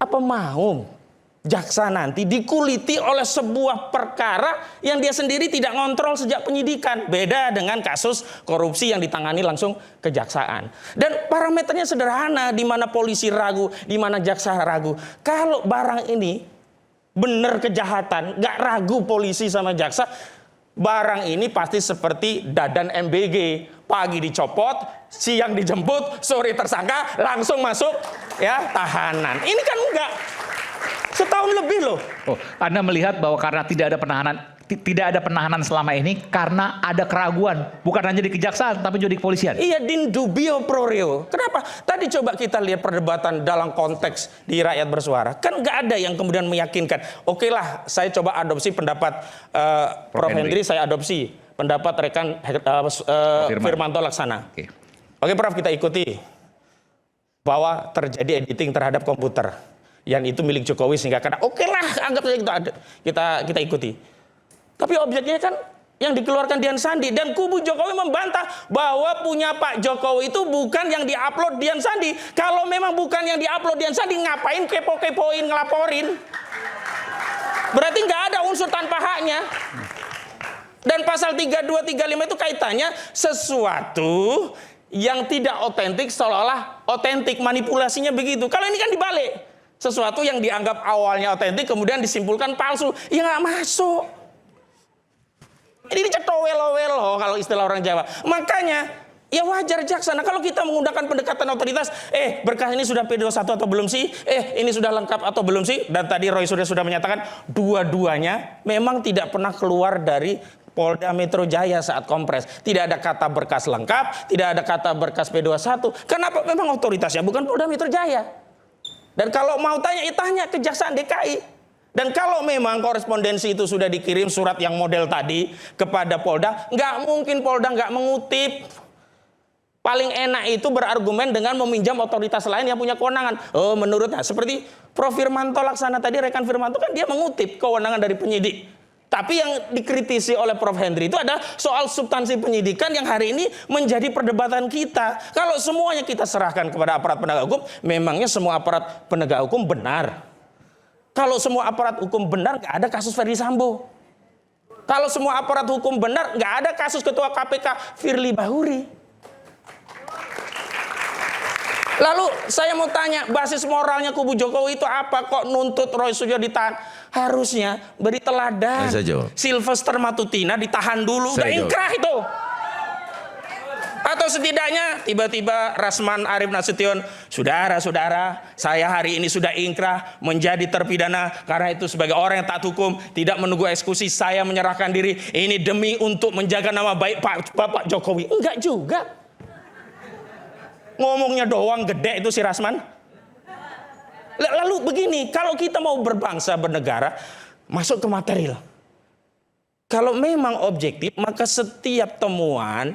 Apa mau jaksa nanti dikuliti oleh sebuah perkara yang dia sendiri tidak ngontrol sejak penyidikan? Beda dengan kasus korupsi yang ditangani langsung kejaksaan. Dan parameternya sederhana, di mana polisi ragu, di mana jaksa ragu. Kalau barang ini benar kejahatan, nggak ragu polisi sama jaksa, barang ini pasti seperti Dadan MBG. Pagi dicopot, siang dijemput, sore tersangka, langsung masuk ya tahanan. Ini kan enggak. Setahun lebih loh. Oh, Anda melihat bahwa karena tidak ada penahanan selama ini karena ada keraguan, bukan hanya di kejaksaan tapi juga di kepolisian. Iya, din dubio pro reo. Kenapa? Tadi coba kita lihat perdebatan dalam konteks di Rakyat Bersuara. Kan nggak ada yang kemudian meyakinkan. Oke lah, saya coba adopsi pendapat Prof. Henry, saya adopsi pendapat rekan Firmanto Laksana. Oke Prof, kita ikuti bahwa terjadi editing terhadap komputer yang itu milik Jokowi sehingga karena oke lah, anggap saja kita ikuti. Tapi objeknya kan yang dikeluarkan Dian Sandi, dan kubu Jokowi membantah bahwa punya Pak Jokowi itu bukan yang diupload Dian Sandi. Kalau memang bukan yang diupload Dian Sandi, ngapain kepo-kepoin ngelaporin? Berarti nggak ada unsur tanpa haknya. Dan pasal 32, 35 itu kaitannya sesuatu yang tidak otentik seolah-olah otentik, manipulasinya begitu. Kalau ini kan dibalik. Sesuatu yang dianggap awalnya otentik kemudian disimpulkan palsu. Ya nggak masuk. Ini cetowelo-welo kalau istilah orang Jawa. Makanya ya wajar jaksa. Nah, kalau kita menggunakan pendekatan otoritas, berkas ini sudah P21 atau belum sih? Ini sudah lengkap atau belum sih? Dan tadi Roy sudah menyatakan dua-duanya memang tidak pernah keluar dari Polda Metro Jaya saat kompres. Tidak ada kata berkas lengkap, tidak ada kata berkas P21. Kenapa? Memang otoritasnya bukan Polda Metro Jaya. Dan kalau mau tanya, tanya Kejaksaan DKI. Dan kalau memang korespondensi itu sudah dikirim surat yang model tadi kepada Polda, nggak mungkin Polda nggak mengutip. Paling enak itu berargumen dengan meminjam otoritas lain yang punya kewenangan. Oh, menurutnya seperti Prof. Firmanto Laksana tadi, rekan Firmanto kan dia mengutip kewenangan dari penyidik. Tapi yang dikritisi oleh Prof. Henry itu adalah soal substansi penyidikan yang hari ini menjadi perdebatan kita. Kalau semuanya kita serahkan kepada aparat penegak hukum, memangnya semua aparat penegak hukum benar? Kalau semua aparat hukum benar, nggak ada kasus Ferdy Sambo. Kalau semua aparat hukum benar, nggak ada kasus Ketua KPK Firly Bahuri. Lalu saya mau tanya, basis moralnya kubu Jokowi itu apa? Kok nuntut Roy Suryo ditahan? Harusnya beri teladan. Sylvester Matutina ditahan dulu, udah ingkrah itu. Atau setidaknya tiba-tiba Rasman Arif Nasution, saudara-saudara, saya hari ini sudah ingkrah menjadi terpidana karena itu sebagai orang yang taat hukum, tidak menunggu eksekusi, saya menyerahkan diri. Ini demi untuk menjaga nama baik Bapak Jokowi. Enggak juga. Ngomongnya doang gede itu si Rasman. Lalu begini, kalau kita mau berbangsa, bernegara, masuk ke material. Kalau memang objektif, maka setiap temuan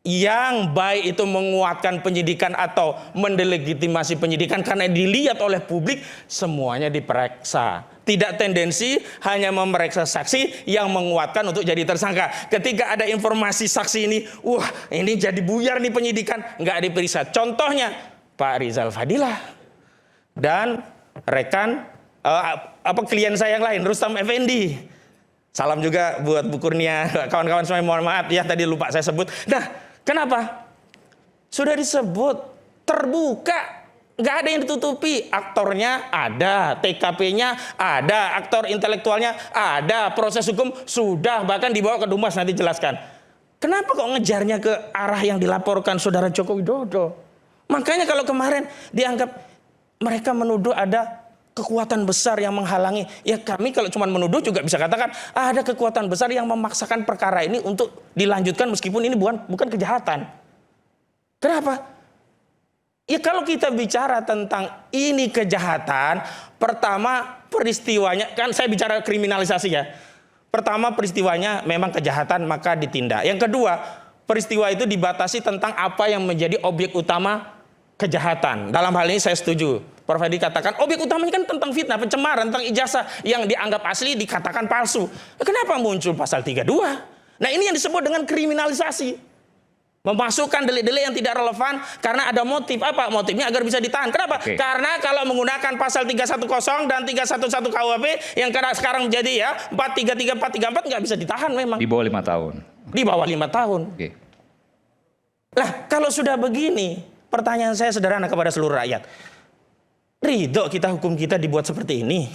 yang baik itu menguatkan penyidikan atau mendelegitimasi penyidikan karena dilihat oleh publik, semuanya diperiksa. Tidak tendensi hanya memeriksa saksi yang menguatkan untuk jadi tersangka. Ketika ada informasi saksi ini, wah ini jadi buyar nih penyidikan, nggak diperiksa. Contohnya Pak Rizal Fadilah dan rekan klien saya yang lain, Rustam Effendi. Salam juga buat Bu Kurnia, kawan-kawan semua, mohon maaf ya tadi lupa saya sebut. Nah, kenapa? Sudah disebut terbuka, nggak ada yang ditutupi. Aktornya ada, TKP-nya ada, aktor intelektualnya ada, proses hukum sudah bahkan dibawa ke Dumas, nanti jelaskan. Kenapa kok ngejarnya ke arah yang dilaporkan Saudara Joko Widodo? Makanya kalau kemarin dianggap mereka menuduh ada kekuatan besar yang menghalangi. Ya kami kalau cuma menuduh juga bisa katakan ada kekuatan besar yang memaksakan perkara ini untuk dilanjutkan meskipun ini bukan kejahatan. Kenapa? Ya kalau kita bicara tentang ini kejahatan, pertama peristiwanya, kan saya bicara kriminalisasi ya. Pertama peristiwanya memang kejahatan maka ditindak. Yang kedua, peristiwa itu dibatasi tentang apa yang menjadi objek utama kejahatan. Dalam hal ini saya setuju. Prof. Hadi katakan objek utamanya kan tentang fitnah, pencemaran, tentang ijazah yang dianggap asli dikatakan palsu. Kenapa muncul pasal 32? Nah ini yang disebut dengan kriminalisasi. Memasukkan delik-delik yang tidak relevan karena ada motif. Apa motifnya? Agar bisa ditahan. Kenapa? Oke. Karena kalau menggunakan pasal 310 dan 311 KUHP yang sekarang menjadi ya 433, 434 nggak bisa ditahan memang. Di bawah 5 tahun. Di bawah 5 tahun. Oke. Lah kalau sudah begini, pertanyaan saya sederhana kepada seluruh rakyat. Ridho kita hukum kita dibuat seperti ini?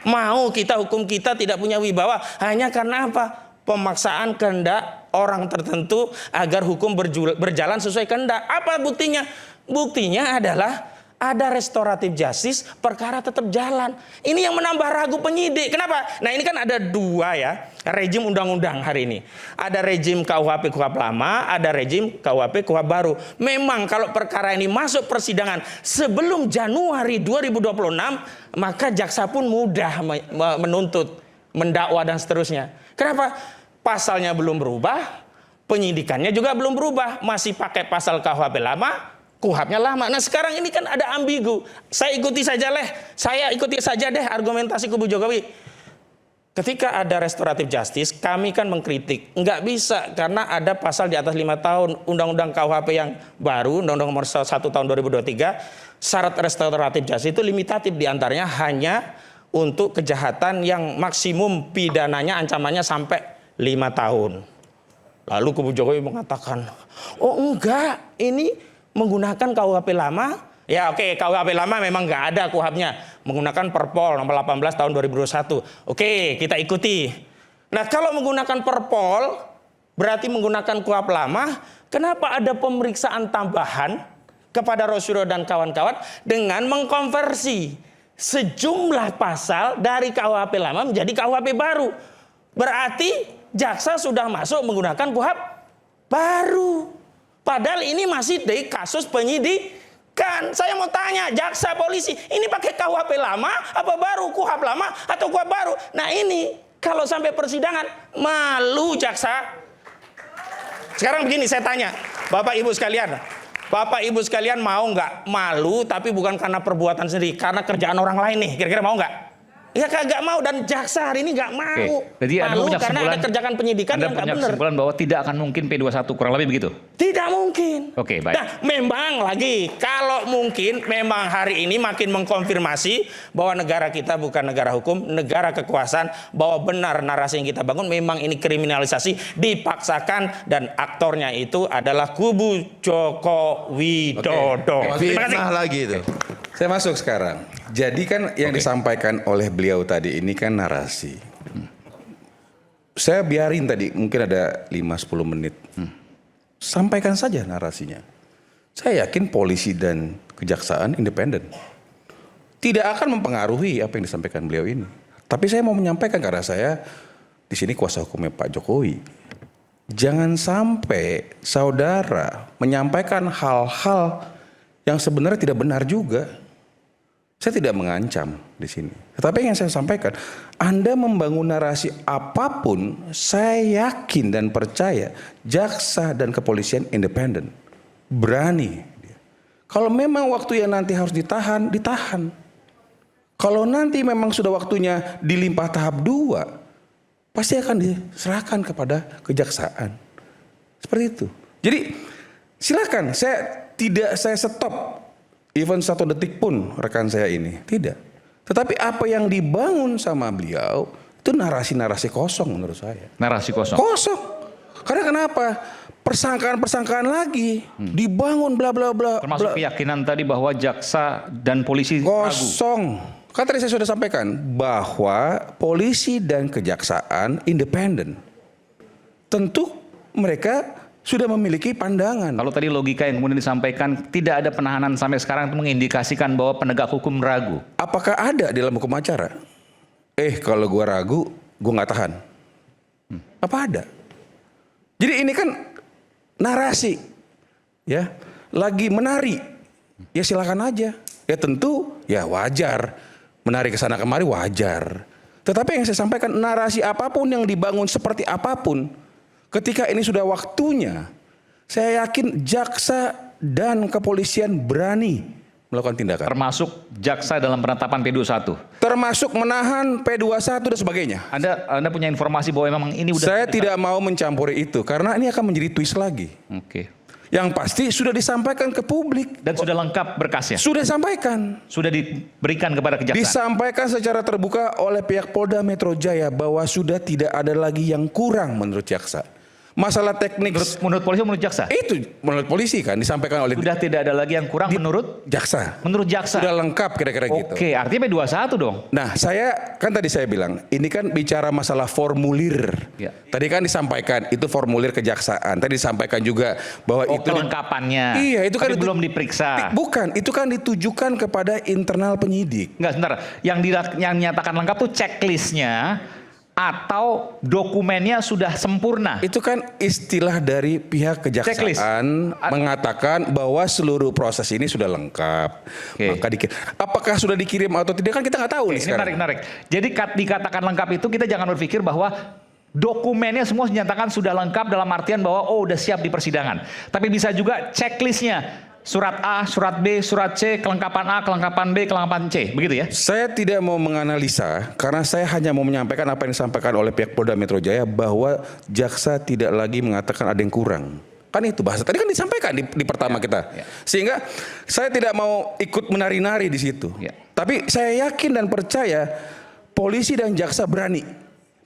Mau kita hukum kita tidak punya wibawa hanya karena apa? Pemaksaan kehendak orang tertentu agar hukum berjalan sesuai kehendak. Apa buktinya? Buktinya adalah ada restoratif justice, perkara tetap jalan. Ini yang menambah ragu penyidik. Kenapa? Nah ini kan ada dua ya rejim undang-undang hari ini. Ada rejim KUHP KUHP lama, ada rejim KUHP KUHP baru. Memang kalau perkara ini masuk persidangan sebelum Januari 2026, maka jaksa pun mudah menuntut, mendakwa dan seterusnya. Kenapa? Pasalnya belum berubah, penyidikannya juga belum berubah, masih pakai pasal KUHP lama, KUHP-nya lama. Nah sekarang ini kan ada ambigu. Saya ikuti saja deh argumentasi kubu Jokowi. Ketika ada restoratif justice, kami kan mengkritik. Nggak bisa karena ada pasal di atas 5 tahun. Undang-undang KUHP yang baru, Undang-Undang nomor 1 tahun 2023, syarat restoratif justice itu limitatif, diantaranya hanya untuk kejahatan yang maksimum pidananya ancamannya sampai 5 tahun. Lalu kubu Jokowi mengatakan, oh enggak, ini menggunakan KUHP lama. Ya oke, KUHP lama memang nggak ada KUHP-nya. Menggunakan Perpol nomor 18 tahun 2021. Oke, kita ikuti. Nah kalau menggunakan Perpol, berarti menggunakan KUHP lama, kenapa ada pemeriksaan tambahan kepada Rosyuro dan kawan-kawan dengan mengkonversi sejumlah pasal dari KUHP lama menjadi KUHP baru? Berarti jaksa sudah masuk menggunakan KUHP baru. Padahal ini masih di kasus penyidikan. Saya mau tanya, jaksa polisi, ini pakai KUHP lama apa baru? KUHP lama atau KUHP baru? Nah ini, kalau sampai persidangan, malu jaksa. Sekarang begini, saya tanya, Bapak Ibu sekalian mau nggak malu, tapi bukan karena perbuatan sendiri, karena kerjaan orang lain nih, kira-kira mau nggak? Ya kagak mau, dan jaksa hari ini nggak mau. Oke. Jadi malu Anda karena ada kerjakan penyidikan yang nggak benar. kesimpulan bahwa tidak akan mungkin P21 kurang lebih begitu? Tidak mungkin. Oke, baik. Nah, memang lagi kalau mungkin memang hari ini makin mengkonfirmasi bahwa negara kita bukan negara hukum, negara kekuasaan, bahwa benar narasi yang kita bangun memang ini kriminalisasi dipaksakan dan aktornya itu adalah kubu Joko Widodo. Terima kasih. Fitnah lagi itu. Saya masuk sekarang. Jadi kan yang disampaikan oleh beliau tadi ini kan narasi. Saya biarin tadi mungkin ada 5-10 menit. Sampaikan saja narasinya. Saya yakin polisi dan kejaksaan independen. Tidak akan mempengaruhi apa yang disampaikan beliau ini. Tapi saya mau menyampaikan karena saya di sini kuasa hukumnya Pak Jokowi. Jangan sampai saudara menyampaikan hal-hal yang sebenarnya tidak benar juga. Saya tidak mengancam di sini. Tetapi yang saya sampaikan, Anda membangun narasi apapun, saya yakin dan percaya jaksa dan kepolisian independen, berani. Kalau memang waktu yang nanti harus ditahan, ditahan. Kalau nanti memang sudah waktunya dilimpah tahap 2, pasti akan diserahkan kepada kejaksaan. Seperti itu. Jadi silakan, saya stop. Even 1 detik pun rekan saya ini. Tidak. Tetapi apa yang dibangun sama beliau itu narasi-narasi kosong menurut saya. Narasi kosong. Kosong. Karena kenapa? Persangkaan-persangkaan lagi dibangun bla bla bla. Termasuk keyakinan tadi bahwa jaksa dan polisi kosong. Kan tadi saya sudah sampaikan bahwa polisi dan kejaksaan independen. Tentu mereka sudah memiliki pandangan. Kalau tadi logika yang kemudian disampaikan tidak ada penahanan sampai sekarang itu mengindikasikan bahwa penegak hukum ragu. Apakah ada di dalam hukum acara? Kalau gue ragu, gue nggak tahan. Apa ada? Jadi ini kan narasi, ya, lagi menari, ya silakan aja. Ya tentu, ya wajar, menari ke sana kemari wajar. Tetapi yang saya sampaikan narasi apapun yang dibangun seperti apapun. Ketika ini sudah waktunya, saya yakin jaksa dan kepolisian berani melakukan tindakan. Termasuk jaksa dalam penetapan P21. Termasuk menahan P21 dan sebagainya. Anda punya informasi bahwa memang ini udah... Saya tidak mau mencampuri itu karena ini akan menjadi twist lagi. Oke. Yang pasti sudah disampaikan ke publik. Dan sudah lengkap berkasnya? Sudah disampaikan. Sudah diberikan kepada kejaksaan? Disampaikan secara terbuka oleh pihak Polda Metro Jaya bahwa sudah tidak ada lagi yang kurang menurut jaksa. Masalah teknik Menurut polisi, menurut jaksa? itu menurut polisi kan disampaikan oleh Sudah tidak ada lagi yang kurang menurut jaksa. menurut jaksa? Sudah lengkap kira-kira gitu. Oke, artinya P21 dong. Nah, tadi saya bilang, ini kan bicara masalah formulir. Ya. Tadi kan disampaikan itu formulir kejaksaan. Tadi disampaikan juga bahwa itu kelengkapannya. Iya, itu kan tapi belum diperiksa. Bukan, itu kan ditujukan kepada internal penyidik. Enggak, sebentar. Yang dinyatakan lengkap tuh checklistnya atau dokumennya sudah sempurna. Itu kan istilah dari pihak kejaksaan mengatakan bahwa seluruh proses ini sudah lengkap. Oke. Maka apakah sudah dikirim atau tidak kan kita nggak tahu nih Ini sekarang. menarik. Jadi dikatakan lengkap itu kita jangan berpikir bahwa dokumennya semua dinyatakan sudah lengkap dalam artian bahwa udah siap di persidangan. Tapi bisa juga checklistnya. Surat A, surat B, surat C, kelengkapan A, kelengkapan B, kelengkapan C. Begitu ya? Saya tidak mau menganalisa karena saya hanya mau menyampaikan apa yang disampaikan oleh pihak Polda Metro Jaya bahwa jaksa tidak lagi mengatakan ada yang kurang. Kan itu bahasa tadi kan disampaikan di pertama kita. Sehingga saya tidak mau ikut menari-nari di situ. Tapi saya yakin dan percaya polisi dan jaksa berani